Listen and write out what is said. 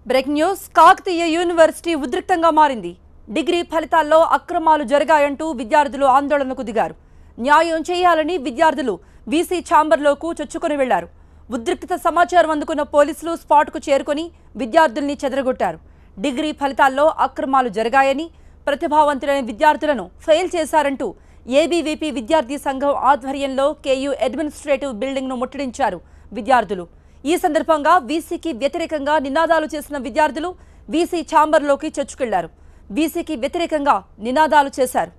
Breaking news Kakatiya university ఉద్రిక్తంగా మారింది. Degree ఫలితాల్లో అక్రమాలు జరిగాయంటూ విద్యార్థులు ఆందోళనకు దిగారు. న్యాయం చేయాలని విద్యార్థులు వీసీ ఛాంబర్లోకి చొచ్చుకొని వెళ్లారు. ఉద్రిక్తత సమాచారం అందుకున్న పోలీసులు స్పాట్కు చేరుకొని విద్యార్థుల్ని చెదరగొట్టారు. డిగ్రీ ఫలితాల్లో అక్రమాలు జరిగాయని, ప్రతిభావంతులైన విద్యార్థులను ఫెయిల్ చేశారంటూ ఏబీవీపీ విద్యార్థి సంఘం ఆధ్వర్యంలో కేయూ అడ్మినిస్ట్రేటివ్ బిల్డింగ్ను ముట్టడించారు విద్యార్థులు. ఈ సందర్భంగా వీసీకి వ్యతిరేకంగా నినాదాలు చేసిన విద్యార్థులు వీసీ ఛాంబర్లోకి చొచ్చుకెళ్లారు. వీసీకి వ్యతిరేకంగా నినాదాలు చేశారు.